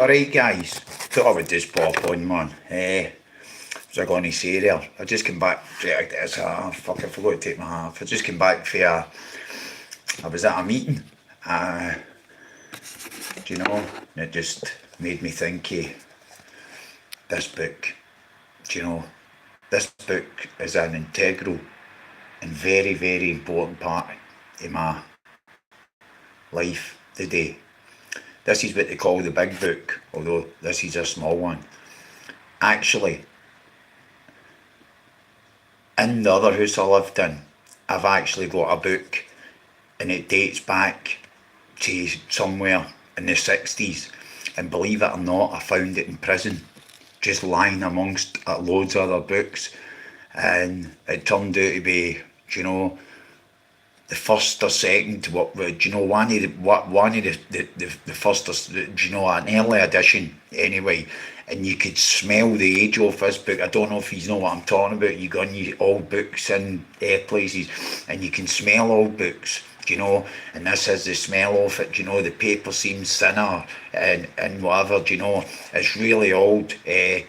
Alright guys, thought I would just pop on, man. What was I going to say there? I just came back, fuck, I forgot to take my hat off. I just came back for I was at a meeting, do you know, and it just made me think this book. Do you know, this book is an integral and very, very important part of my life today. This is what they call the big book, although this is a small one. Actually, in the other house I lived in, I've actually got a book, and it dates back to somewhere in the 60s, and believe it or not, I found it in prison, just lying amongst loads of other books, and it turned out to be, you know, the first or second, one of the first, an early edition anyway, and you could smell the age of this book. I don't know if you know what I'm talking about. You go in your old books in places, and you can smell old books, and this has the smell of it, the paper seems thinner and whatever, it's really old, but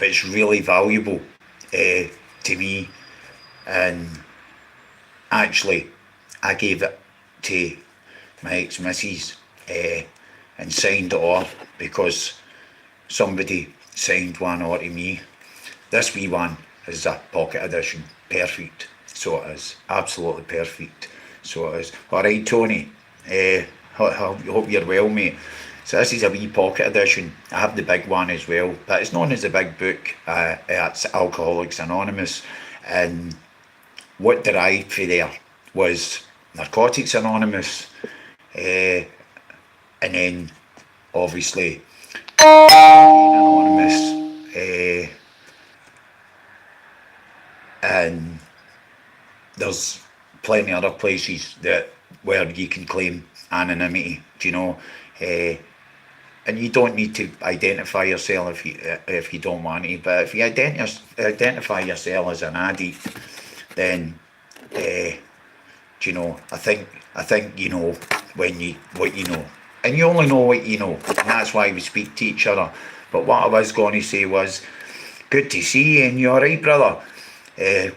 it's really valuable to me. And actually, I gave it to my ex-missus and signed it off because somebody signed one off to me. This wee one is a pocket edition, perfect, so it is, absolutely perfect, so it is. Alright Tony, hope you're well, mate. So this is a wee pocket edition. I have the big one as well, but it's known as the big book. It's Alcoholics Anonymous, and what derived from there was Narcotics Anonymous, and then obviously Anonymous, and there's plenty of other places where you can claim anonymity, and you don't need to identify yourself if you don't want to. But if you identify yourself as an addict, then I think you know what you know, and you only know what you know, and that's why we speak to each other. But what I was going to say was, good to see you, and you alright, brother?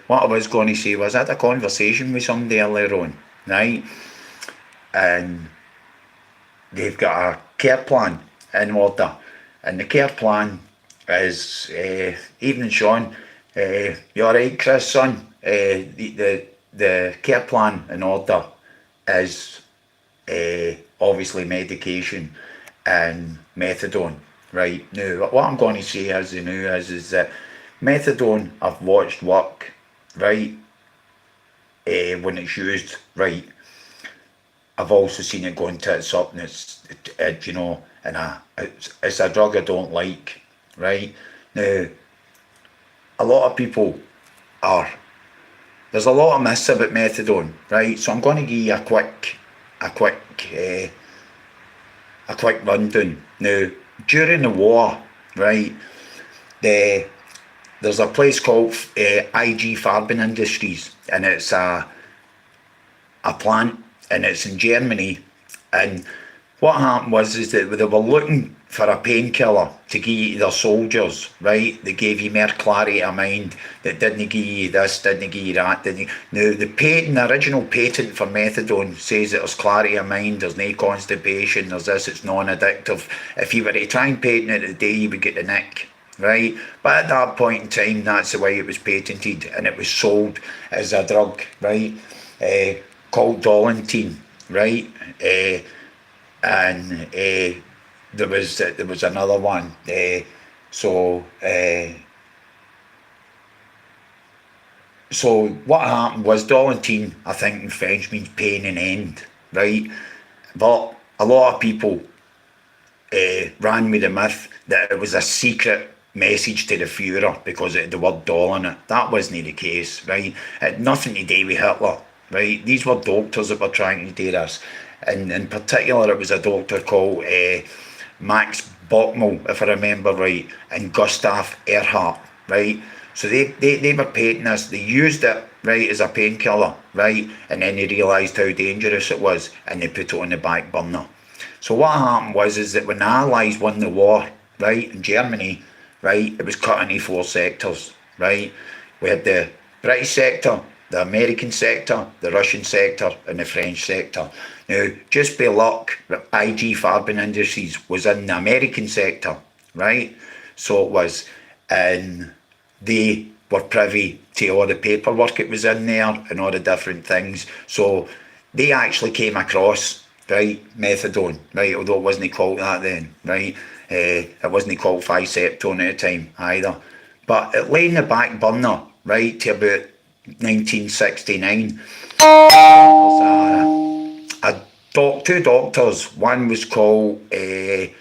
What I was going to say was, I had a conversation with somebody earlier on, right, and they've got a care plan in order, and the care plan is, evening Sean, you alright Chris, son? The care plan in order is obviously medication and methadone, right? Now, what I'm going to say is that methadone I've watched work, right, when it's used right. I've also seen it going tits up, and it's a drug I don't like, right? Now, a lot of people there's a lot of myths about methadone, right? So I'm going to give you a quick rundown. Now, during the war, right, there's a place called IG Farben Industries, and it's a plant, and it's in Germany. And what happened was that they were looking for a painkiller to give to their soldiers, right? They gave you more clarity of mind, that didn't give you this, didn't give you that, Now, the original patent for methadone says that there's clarity of mind, there's no constipation, there's this, it's non-addictive. If you were to try and patent it today, you would get the nick, right? But at that point in time, that's the way it was patented, and it was sold as a drug, right? Called Dolantine, right? And there was another one. So what happened was, Dolantine, I think in French, means pain and end, right? But a lot of people ran with the myth that it was a secret message to the Führer because it had the word doll in it. That wasn't the case, right? It had nothing to do with Hitler, right? These were doctors that were trying to do this. And in particular, it was a doctor called Max Bockmel, if I remember right, and Gustav Erhardt, right? So they were patenting this. They used it, right, as a painkiller, right? And then they realised how dangerous it was, and they put it on the back burner. So what happened was is that when the Allies won the war, right, in Germany, right, it was cut into four sectors, right? We had the British sector, the American sector, the Russian sector, and the French sector. Now, just by luck, IG Farben Industries was in the American sector, right? So it was, and they were privy to all the paperwork it was in there and all the different things. So they actually came across, right, methadone, right, although it wasn't called that then, right? It wasn't called 5-septone at the time either. But it lay in the back burner, right, to about 1969. Two doctors, one was called Marie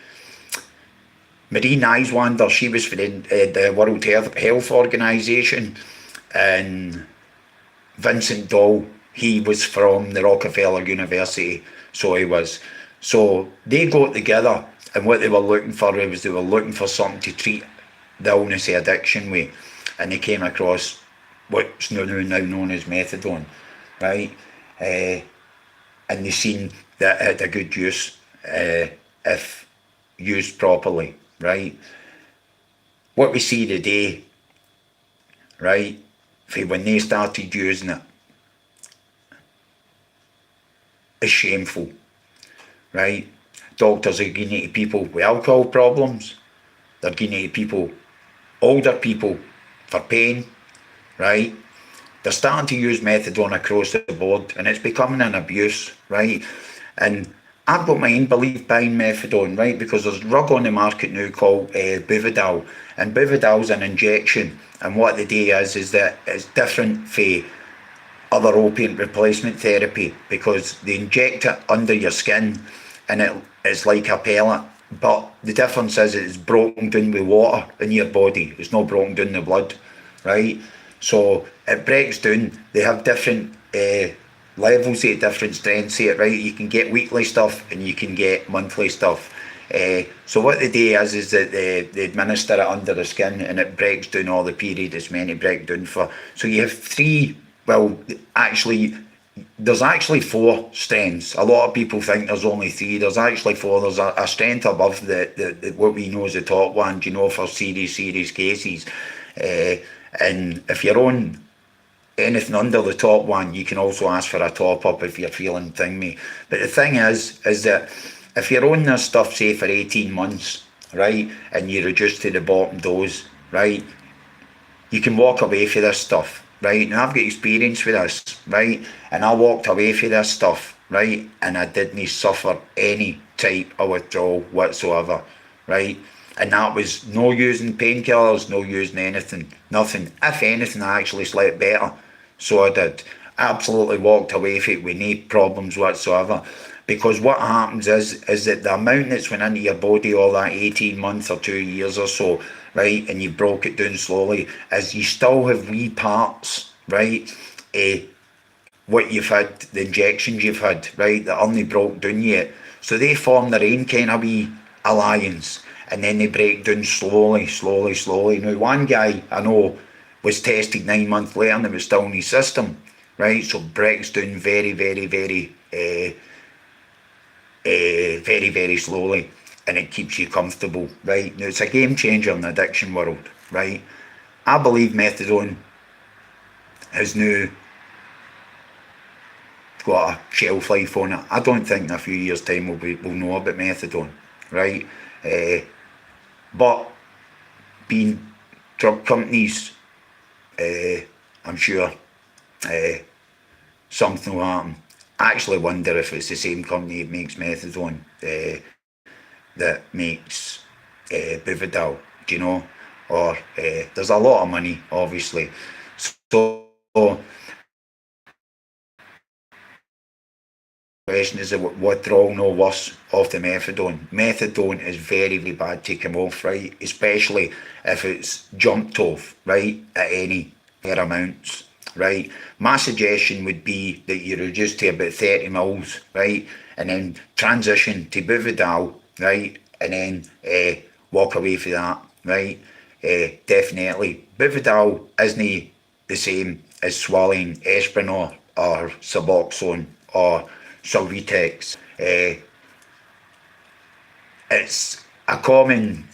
Niswander, she was for the World Health Organization, and Vincent Doll, he was from the Rockefeller University, so he was. So they got together, and what they were looking for was they were looking for something to treat the illness of addiction with, and they came across what's now known as methadone, right? And they seen that it had a good use if used properly, right? What we see today, right, for when they started using it, is shameful, right? Doctors are giving it to people with alcohol problems, they're giving it to people, older people, for pain, right? They're starting to use methadone across the board, and it's becoming an abuse, right? And I've got my own belief behind methadone, right? Because there's a drug on the market now called Buvidal, and Buvidal's an injection, and what the day is that it's different for other opiate replacement therapy because they inject it under your skin, and it's like a pellet. But the difference is it's broken down with water in your body. It's not broken down the blood, right? So it breaks down. They have different levels at different strengths of it, right? You can get weekly stuff and you can get monthly stuff. So what they do is that they administer it under the skin, and it breaks down all the period it's meant to break down for. So you have three, well, actually, there's actually four strengths. A lot of people think there's only three. There's actually four. There's a strength above the what we know as the top one, you know, for serious cases. And if you're on anything under the top one, you can also ask for a top up if you're feeling thingy. But the thing is that if you're on this stuff, say for 18 months, right, and you reduce to the bottom dose, right, you can walk away from this stuff, right? Now I've got experience with this, right, and I walked away from this stuff, right, and I didn't suffer any type of withdrawal whatsoever, right? And that was no using painkillers, no using anything, nothing. If anything, I actually slept better. So I did. Absolutely walked away from it with no problems whatsoever. Because what happens is that the amount that's went into your body all that 18 months or 2 years or so, right, and you broke it down slowly, is you still have wee parts, right, what you've had, the injections you've had, right, that only broke down yet. So they form their own kind of wee alliance, and then they break down slowly. Now, one guy I know was tested 9 months later and it was still in his system, right? So it breaks down very slowly, and it keeps you comfortable, right? Now, it's a game changer in the addiction world, right? I believe methadone has now got a shelf life on it. I don't think in a few years' time we'll know about methadone, right? But being drug companies, I'm sure something will happen. I actually wonder if it's the same company that makes methadone that makes Buvidal, do you know? Or there's a lot of money, obviously. So question is, withdrawal no worse of the methadone. Methadone is very bad to come off, right? Especially if it's jumped off, right, at any fair amounts, right? My suggestion would be that you reduce to about 30 mils, right, and then transition to Buvidal, right, and then walk away from that, right? Definitely. Buvidal isn't the same as swallowing aspirin or Suboxone or Solvitex. it's a common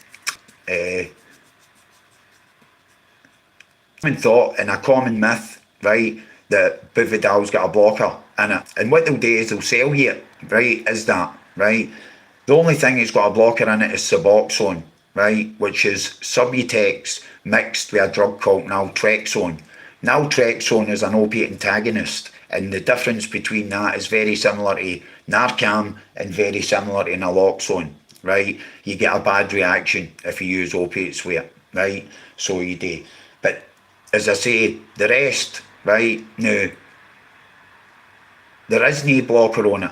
thought and a common myth, right, that Buvidal's got a blocker in it. And what they'll do is they'll sell you it, right, is that, right? The only thing that's got a blocker in it is Suboxone, right, which is Subutex mixed with a drug called naltrexone. Naltrexone is an opiate antagonist, and the difference between that is very similar to Narcan and very similar to naloxone, right? You get a bad reaction if you use opiates with it, right? So you do. But as I say, the rest, right, now, there is no blocker on it.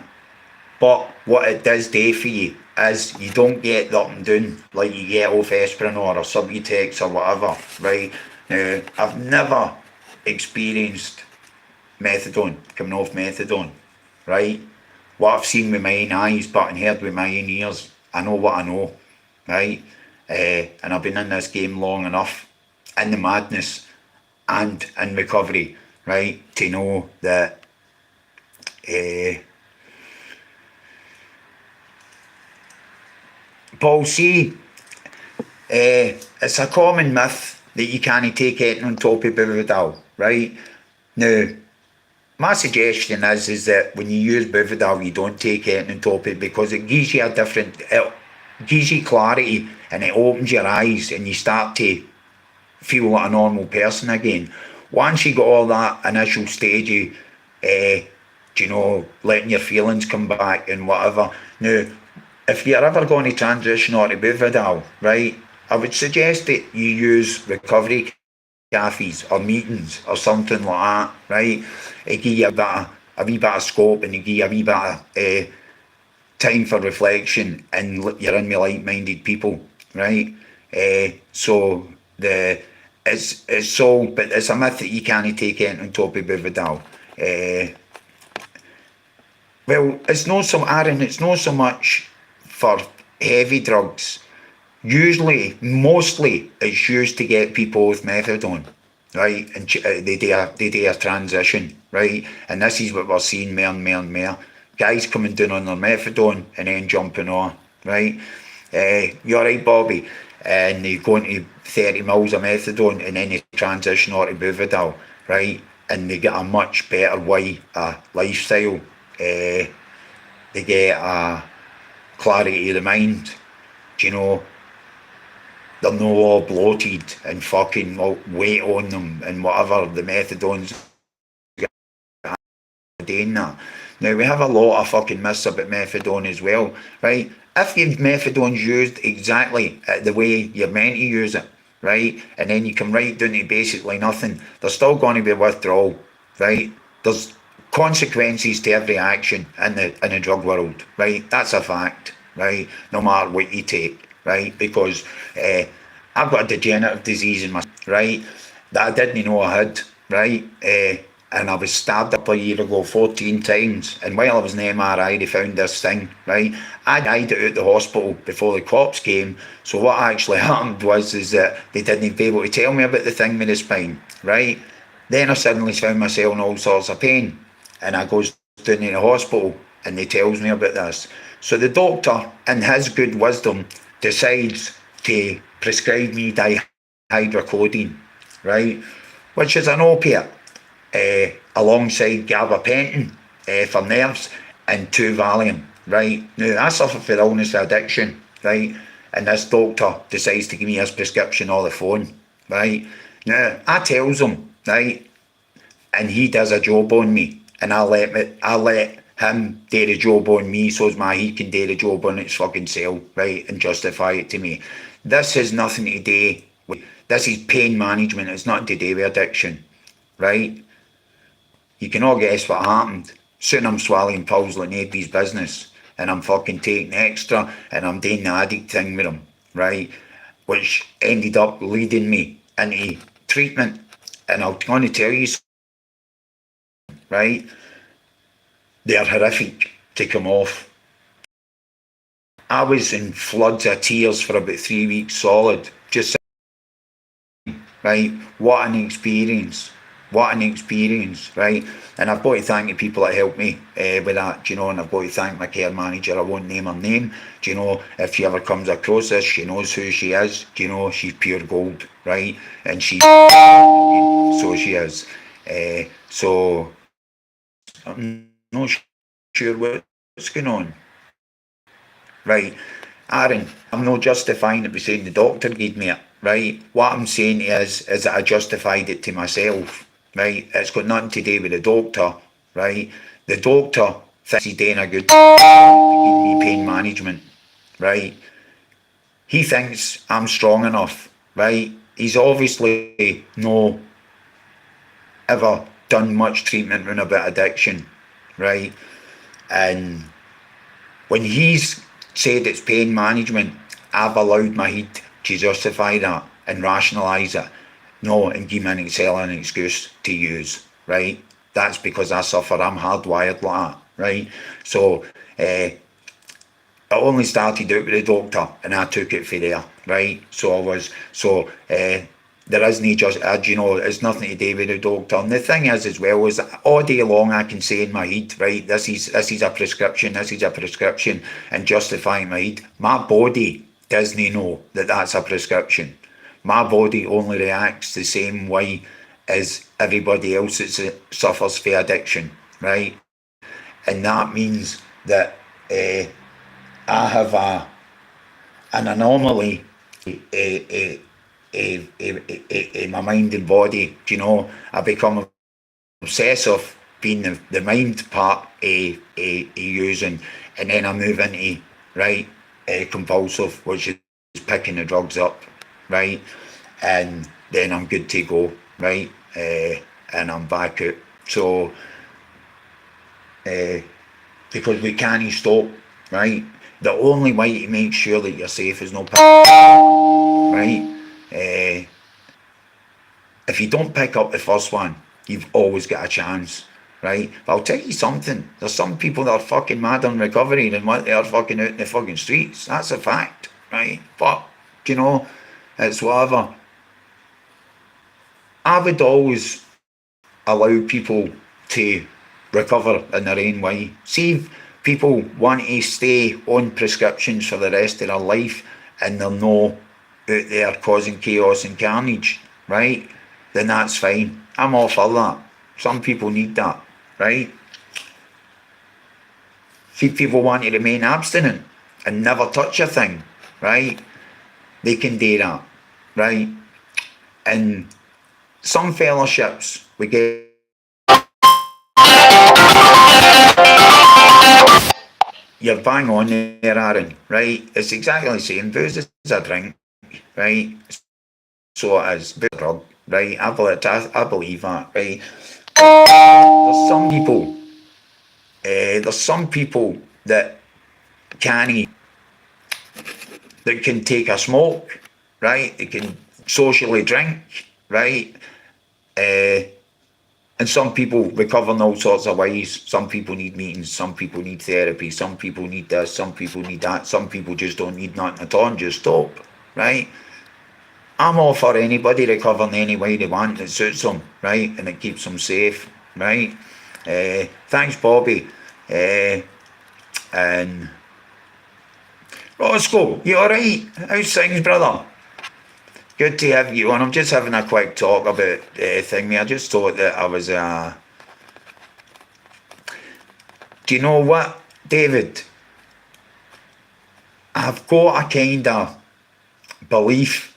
But what it does do for you is you don't get the up and down like you get off aspirin or Subutex or whatever, right? Now, I've never experienced methadone, coming off methadone, right? What I've seen with my own eyes, but and heard with my own ears, I know what I know, right? And I've been in this game long enough, in the madness and in recovery, right, to know that Paul, see, it's a common myth that you can't take anything on top of Buvidal, right? Now, my suggestion is that when you use Buvidal, you don't take anything on top of it because it gives you it gives you clarity and it opens your eyes and you start to feel like a normal person again. Once you got all that initial stage of, letting your feelings come back and whatever. Now, if you're ever going to transition onto Buvidal, right, I would suggest that you use recovery cafes or meetings or something like that, right? It give you a wee bit of scope and it give you a wee bit of time for reflection and you're in with like-minded people, right? So it's sold, but it's a myth that you can't take anything on top of Buvidal. Well, it's not so much for heavy drugs. Usually, mostly, it's used to get people with methadone, right? And they do a transition, right? And this is what we're seeing more and more and more. Guys coming down on their methadone and then jumping on, right? You're right, Bobby. And they go into 30 mils of methadone and then they transition on to Buvidal, right? And they get a much better way lifestyle. They get a clarity of the mind, they're not all bloated and fucking weight on them and whatever the methadone's doing that. Now we have a lot of fucking myths about methadone as well, right? If your methadone's used exactly the way you're meant to use it, right, and then you come right down to basically nothing, there's still going to be withdrawal, right? There's consequences to every action in the drug world, right? That's a fact, right? No matter what you take, right? Because I've got a degenerative disease in my, right, that I didn't know I had, right? And I was stabbed up a year ago 14 times, and while I was in MRI they found this thing, right? I died out the hospital before the cops came, so what actually happened was that they didn't be able to tell me about the thing with the spine, right? Then I suddenly found myself in all sorts of pain, and I goes down to the hospital and they tells me about this. So the doctor, in his good wisdom, decides to prescribe me dihydrocodone, right, which is an opiate, alongside gabapentin for nerves and 2 Valium, right? Now I suffer from illness addiction, right, and this doctor decides to give me his prescription on the phone, right? Now I tells him, right, and he does a job on me, and I let him do the job on me so as he can do the job on his fucking self, right, and justify it to me. This has nothing to do with, this is pain management, it's nothing to do with addiction, right? You can all guess what happened. Soon I'm swallowing pills like nobody's business, and I'm fucking taking extra, and I'm doing the addict thing with them, right? Which ended up leading me into treatment, and I'm going to tell you, right? They're horrific to come off. I was in floods of tears for about 3 weeks solid, just right? What an experience, What an experience, right? And I've got to thank the people that helped me with that, do you know, and I've got to thank my care manager. I won't name her name, do you know, if she ever comes across this, she knows who she is, do you know, she's pure gold, right? And she's so she is. So I'm not sure what's going on. Right, Aaron, I'm not justifying it by saying the doctor gave me it, right? What I'm saying is that I justified it to myself, right? It's got nothing to do with the doctor, right? The doctor thinks he's doing a good job giving me pain management, right? He thinks I'm strong enough, right? He's obviously no ever done much treatment on about addiction, right? And when he's said it's pain management, I've allowed my head to justify that and rationalise it. No, and give me an excuse to use, right? That's because I suffer, I'm hardwired like that, right? So, I only started out with the doctor and I took it for there, right? There isn't just, you know, it's nothing to do with the doctor. And the thing is, as well, is all day long I can say in my head, right, this is a prescription, and justify in my head. My body doesn't know that that's a prescription. My body only reacts the same way as everybody else that suffers from addiction, right? And that means that I have an anomaly in my mind and body. You know, I become obsessive being the mind part using, and then I move into right compulsive, which is picking the drugs up, right, and then I'm good to go, right, and I'm back out. So because we can't stop, right? The only way to make sure that you're safe is no, right? If you don't pick up the first one, you've always got a chance, right? But I'll tell you something. There's some people that are fucking mad on recovery and what they are fucking out in the fucking streets. That's a fact, right? But you know, it's whatever. I would always allow people to recover in their own way. See if people want to stay on prescriptions for the rest of their life and they're not out there causing chaos and carnage, right? Then that's fine. I'm all for that. Some people need that, right? See if people want to remain abstinent and never touch a thing, right? They can do that, right? And some fellowships we get. You're bang on there, Aaron, right? It's exactly the same. Booze is a drink, right? So it is. Booze is a drug, right? I believe that, right? There's some people that can take a smoke, right? They can socially drink, right? Uh, And some people recover in all sorts of ways. Some people need meetings, some people need therapy, some people need this, some people need that, some people just don't need nothing at all and just stop, right? I'm all for anybody recovering any way they want that suits them, right? And it keeps them safe, right? Thanks, Bobby. And Roscoe, you alright? How's things, brother? Good to have you on. I'm just having a quick talk about thing. I just thought that I was do you know what, David? I've got a kind of belief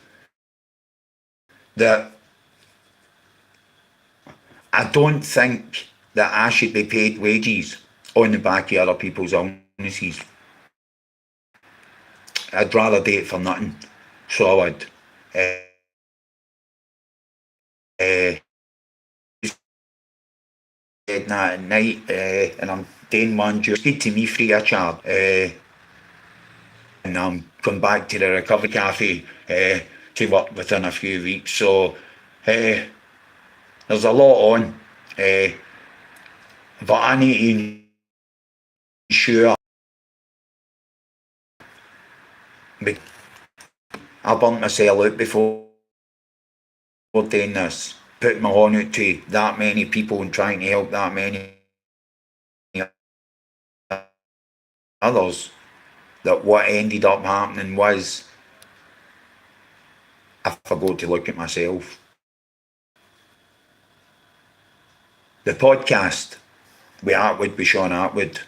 that I don't think that I should be paid wages on the back of other people's illnesses. I'd rather do it for nothing. So I would. Uh, that at night, and I'm doing one just good to me free of charge. And I'm going back to the recovery cafe to work within a few weeks. So there's a lot on, but I need to ensure I burnt myself out before doing this. putting my horn out to that many people and trying to help that many others, that what ended up happening was I forgot to look at myself. The podcast with Atwood, with Sean Atwood,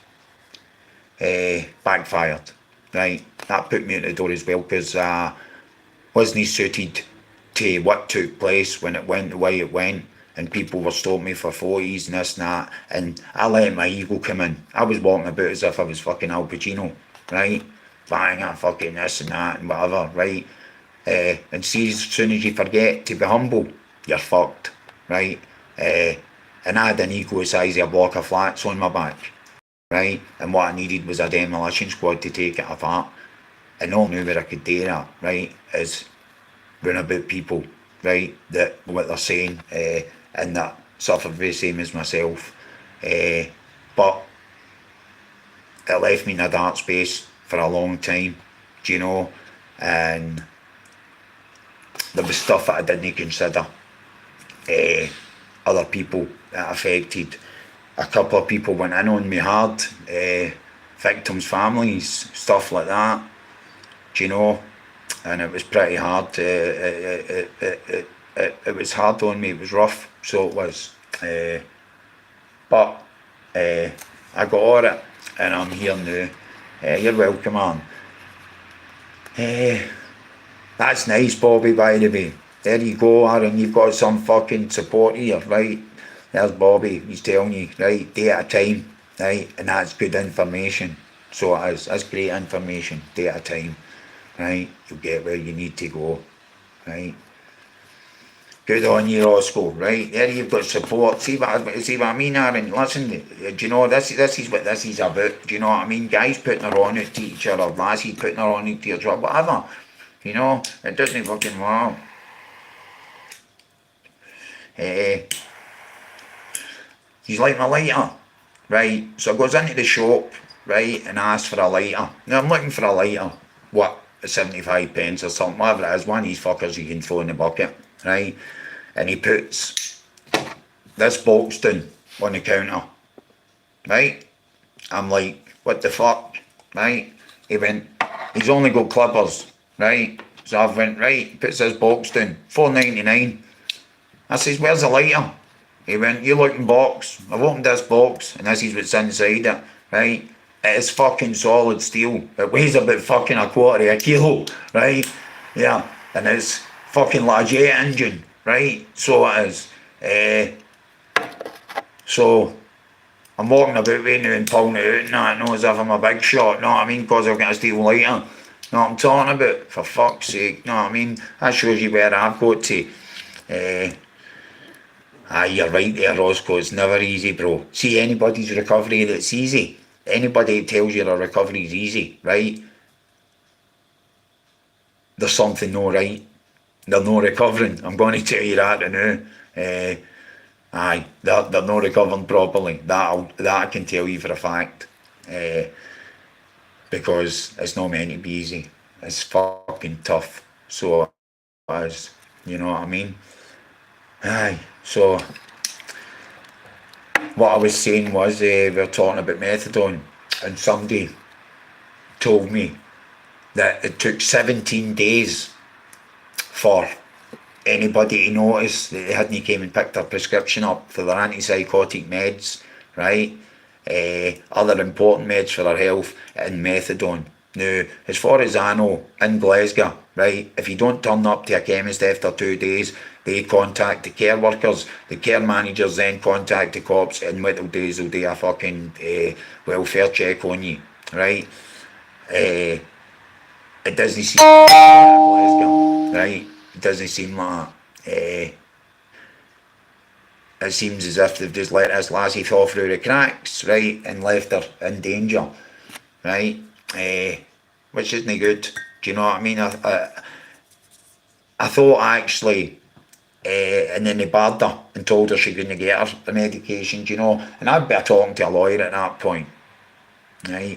backfired, right? That put me out the door as well, because wasn't suited to what took place when it went the way it went, and people were stopping me for 40s and this and that, and I let my ego come in. I was walking about as if I was fucking Al Pacino, right? Bang, I fucking this and that and whatever, right? And see, as soon as you forget to be humble, you're fucked, right? And I had an ego the size of a block of flats on my back, right? And what I needed was a demolition squad to take it apart. And all knew where I could do that, right? Is run about people, right? That what they're saying, and that suffered the same as myself. But it left me in a dark space for a long time, do you know? And there was stuff that I didn't consider. Other people that affected. A couple of people went in on me hard, victims' families, stuff like that, do you know? And it was pretty hard. It was hard on me, it was rough, so it was. But I got over it, and I'm here now. You're welcome, man. That's nice, Bobby, by the way. There you go, Aaron, you've got some fucking support here, right? There's Bobby, he's telling you, right, day at a time, right? And that's good information. So it is, that's great information, day at a time, right? You'll get where you need to go, right? Good on you, Roscoe, right? There you've got support. See what I mean, Aaron? Listen, do you know, this is what this is about. Do you know what I mean? Guys putting their on out to each other, lassies putting their on out to each other, whatever. You know, it doesn't fucking matter. He's like my lighter, right? So I goes into the shop, right, and asks for a lighter. Now I'm looking for a lighter, what, 75 pence or something, whatever it is, one of these fuckers you can throw in the bucket, right? And he puts this box down on the counter, right? I'm like, what the fuck, right? He went, he's only got clippers, right? So I went, right, puts this box down, $4.99. I says, where's the lighter? He went, you looking box. I've opened this box, and this is what's inside it, right? It is fucking solid steel. It weighs about fucking a quarter of a kilo, right? Yeah, and it's fucking like a jet engine, right? So it is. So I'm walking about right now and pulling it out and that, know, as if I'm a big shot, know what I mean? Because I've got a steel lighter. Know what I'm talking about? For fuck's sake, know what I mean? That shows you where I've got to. You're right there, Roscoe, it's never easy, bro. See, anybody's recovery that's easy, anybody that tells you their recovery is easy, right? There's something no right. They're not recovering, I'm going to tell you that now. They're not recovering properly, that I can tell you for a fact. Because it's not meant to be easy. It's fucking tough. So, as you know what I mean? So what I was saying was, we were talking about methadone, and somebody told me that it took 17 days for anybody to notice that they hadn't came and picked their prescription up for their antipsychotic meds, right? Other important meds for their health, and methadone. Now, as far as I know, in Glasgow, right, if you don't turn up to a chemist after 2 days, they contact the care workers, the care managers then contact the cops, and what they'll do is they'll do a fucking welfare check on you, right? It doesn't seem like Glasgow, right? It doesn't seem like that. It seems as if they've just let this lassie fall through the cracks, right, and left her in danger, right? Which isn't good. Do you know what I mean? I thought actually, and then they barred her and told her she couldn't get her the medication, do you know? And I'd better talking to a lawyer at that point, right?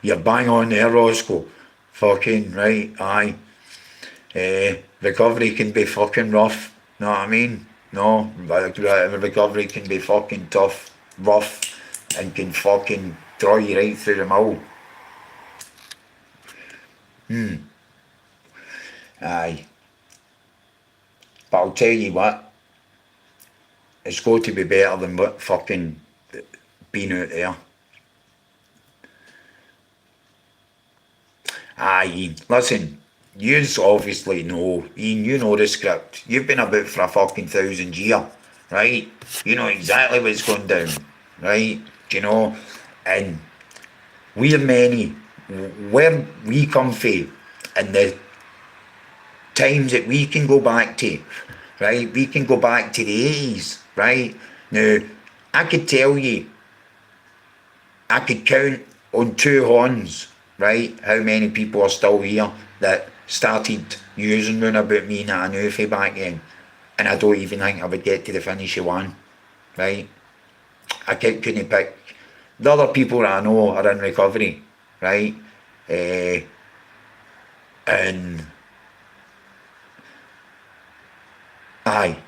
You're bang on there, Roscoe. Fucking right, aye. Recovery can be fucking rough, Know what I mean? No, like, recovery can be fucking tough, rough, and can fucking draw you right through the mill. Aye. But I'll tell you what, it's got to be better than what fucking being out there. Aye, Ian. Listen, yous obviously know, Ian, you know the script. You've been about for a fucking 1,000 years, right? You know exactly what's going down, right? Do you know? And we're many, where we come from, and the times that we can go back to, right? We can go back to the 80s, right? Now, I could tell you, I could count on two hands, right, how many people are still here that started using one about me that I knew from back then. And I don't even think I would get to the finish of one, right? I couldn't pick. The other people that I know are in recovery, right? And aye,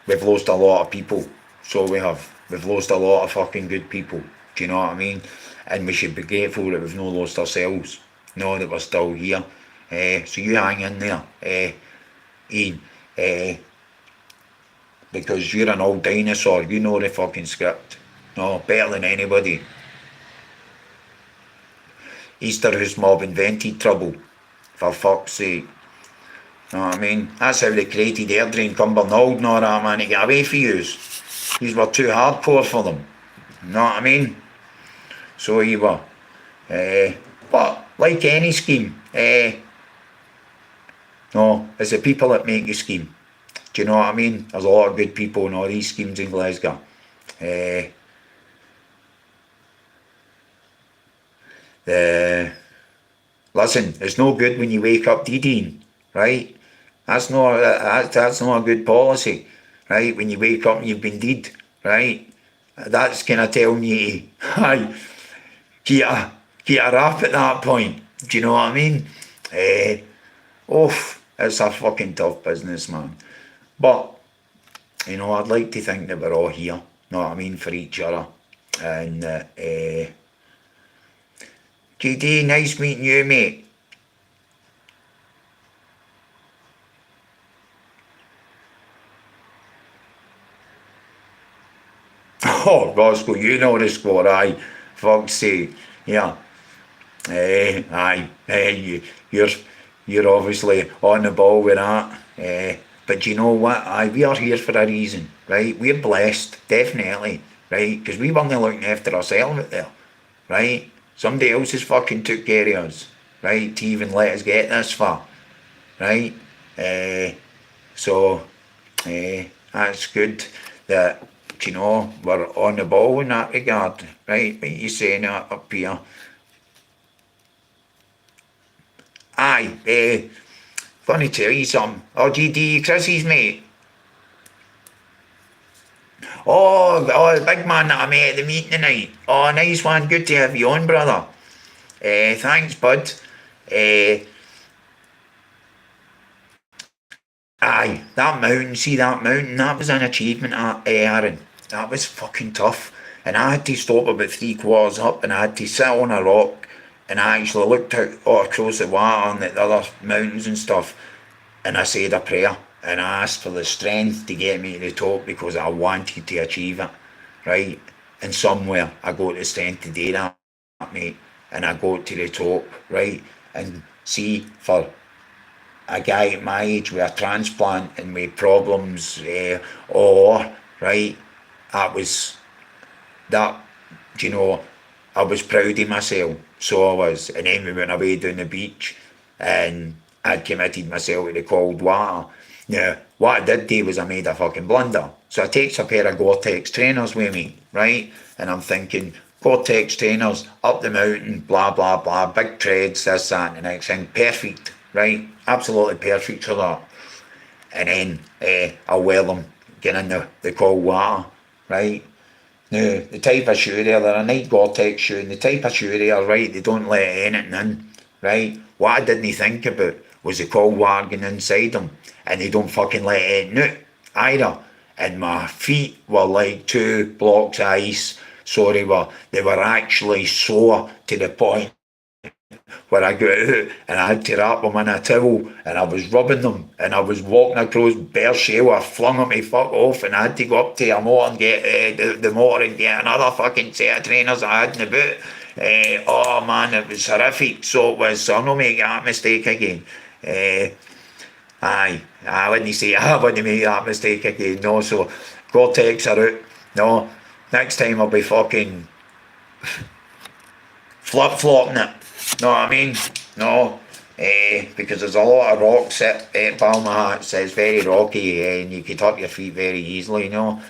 we've lost a lot of people. So we have. We've lost a lot of fucking good people. Do you know what I mean? And we should be grateful that we've not lost ourselves. Know that we're still here. So you hang in there, Ian. Because you're an old dinosaur. You know the fucking script. No, better than anybody. Easterhouse mob invented trouble. For fuck's sake. Know what I mean? That's how they created Airdrie and Cumbernauld and all that, man, to get away from yous. These were too hardcore for them. Know what I mean? So you were. But like any scheme, no, it's the people that make the scheme. Do you know what I mean? There's a lot of good people in all these schemes in Glasgow. Listen, it's no good when you wake up DDing, right? That's not a good policy, right? When you wake up and you've been deed, right? That's kind of telling you, hi, get a rap at that point. Do you know what I mean? It's a fucking tough business, man. But you know, I'd like to think that we're all here. Know what I mean, for each other. And GD, nice meeting you, mate. Oh, Roscoe, you know the score, aye. Fuck's sake. Yeah. Aye. You're obviously on the ball with that. But you know what? Aye, we are here for a reason, right? We're blessed, definitely, right? Because we weren't looking after ourselves out there, right? Somebody else has fucking took care of us, right? To even let us get this far, right? So, that's good that, you know, we're on the ball in that regard, right? What you saying up here? Aye, gonna tell you something. Oh, GD, Chrissy's mate. Oh, the big man that I met at the meeting tonight. Oh, nice one. Good to have you on, brother. Thanks, bud. Uh, Aye, that mountain, that was an achievement, Aaron. That was fucking tough. And I had to stop about 3 quarters up and I had to sit on a rock and I actually looked out across the water and the other mountains and stuff and I said a prayer and I asked for the strength to get me to the top because I wanted to achieve it, right? And somewhere I got the strength to do that, mate, and I got to the top, right? And see, for a guy at my age with a transplant and with problems, or right, that was that. You know, I was proud of myself, so I was. And then we went away down the beach, and I'd committed myself to the cold water. Now, what I did do was I made a fucking blunder. So I takes a pair of Gore-Tex trainers with me, right? And I'm thinking, Gore-Tex trainers, up the mountain, blah, blah, blah, big treads, this, that, and the next thing. Perfect, right? Absolutely perfect for that. And then I'll wear them, get in the cold water, right? Now, the type of shoe there, they're a Nike Gore-Tex shoe, and the type of shoe there, right, they don't let anything in, right? What I didn't think about was the cold water going inside them, and they don't fucking let anything out. either. And my feet were like 2 blocks of ice. So they were actually sore to the point where I got out and I had to wrap them in a towel and I was rubbing them and I was walking across bare shale. I flung them to fuck off and I had to go up to a motor and get the motor and get another fucking set of trainers I had in the boot. Oh man, it was horrific. So it was. So I'll not make that mistake again. I wouldn't say I wouldn't make that mistake again. No, so Gore-Tex are out. No, next time I'll be fucking flip-flopping it. Know what I mean? No, because there's a lot of rocks at Balmahat, so it's very rocky and you could hurt your feet very easily, you know.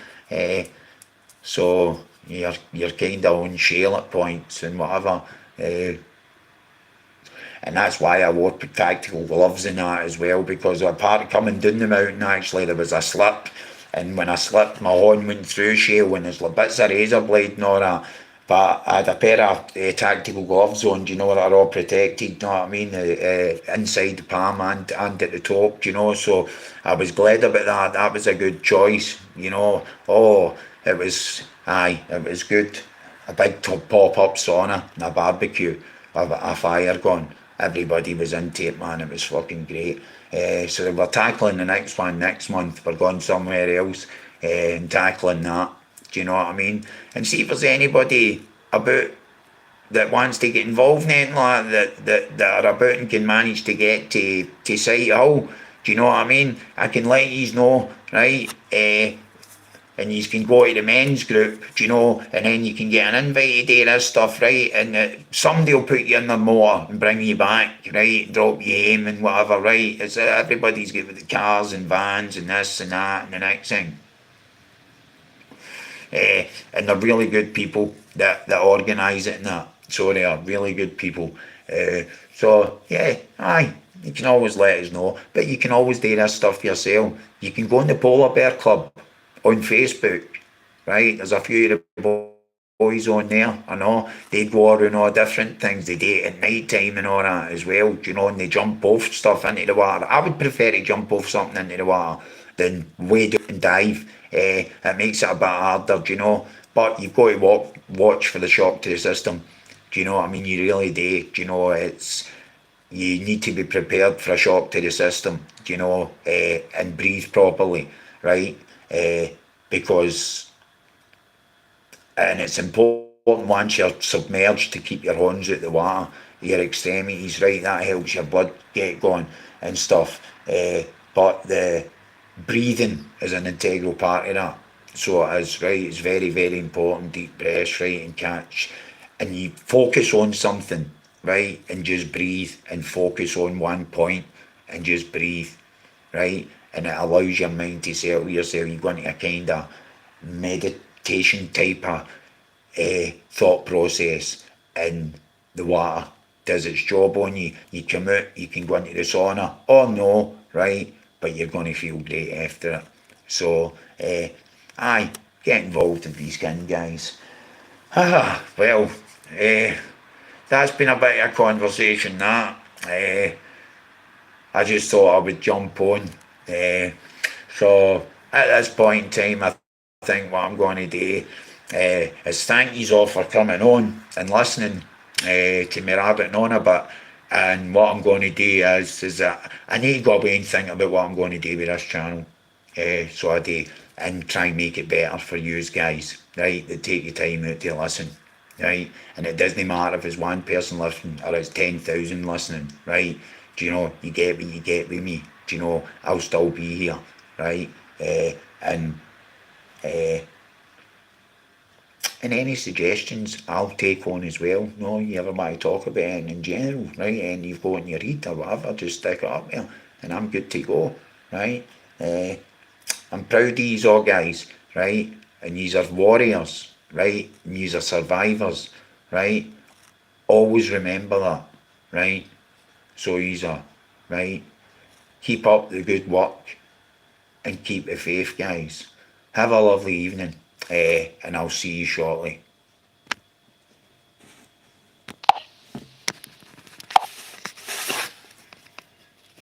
So you're kind of on shale at points and whatever. And that's why I wore tactical gloves and that as well, because apart from coming down the mountain, actually there was a slip, and when I slipped, my horn went through shale, and there's like bits of razor blade and all that. But I had a pair of tactical gloves on, you know, that are all protected, you know what I mean, inside the palm and at the top, you know, so I was glad about that. That was a good choice, you know. Oh, it was good. A big pop-up sauna and a barbecue, a fire going. Everybody was into it, man. It was fucking great. So we're tackling the next one next month. We're going somewhere else and tackling that. Do you know what I mean? And see if there's anybody about that wants to get involved in anything like that are about and can manage to get to Site Hill. Do you know what I mean? I can let you know, right? And you can go to the men's group, do you know, and then you can get an invite to do this stuff, right? And somebody will put you in their motor and bring you back, right? Drop you home and whatever, right? It's everybody's got the cars and vans and this and that and the next thing. And they're really good people that organise it and that. So they are really good people. So yeah, you can always let us know. But you can always do this stuff yourself. You can go in the Polar Bear Club on Facebook, right? There's a few of the boys on there, I know. They go around all different things. They do it at night time and all that as well, do you know, and they jump off stuff into the water. I would prefer to jump off something into the water than wade up and dive. It makes it a bit harder, do you know? But you've got to watch for the shock to the system. Do you know what I mean? You really do. Do you know, you need to be prepared for a shock to the system, do you know, and breathe properly, right? Because, and it's important once you're submerged to keep your horns out the water, your extremities, right? That helps your blood get going and stuff. But the breathing is an integral part of that. So it is, right? It's very, very important. Deep breaths, right? And catch. And you focus on something, right? And just breathe and focus on one point and just breathe, right? And it allows your mind to settle yourself. You go into a kind of meditation type of thought process, and the water does its job on you. You come out, you can go into the sauna or no, right? But you're going to feel great after it. So, get involved in these kind of guys. Well, that's been a bit of a conversation, that. I just thought I would jump on. So at this point in time, I think what I'm going to do is thank you all for coming on and listening to me rabbiting on a bit. And what I'm going to do is that I need to go away and think about what I'm going to do with this channel. So I do, and try and make it better for you guys, right? That take your time out to listen, right? And it doesn't matter if it's one person listening or it's 10,000 listening, right? Do you know, you get what you get with me. Do you know, I'll still be here, right? And any suggestions I'll take on as well. No, you ever want to talk about it in general, right? And you've got in your head or whatever, just stick it up there and I'm good to go, right? I'm proud of these all guys, right? And these are warriors, right? And these are survivors, right? Always remember that, right? So these are, right? Keep up the good work and keep the faith, guys. Have a lovely evening, and I'll see you shortly.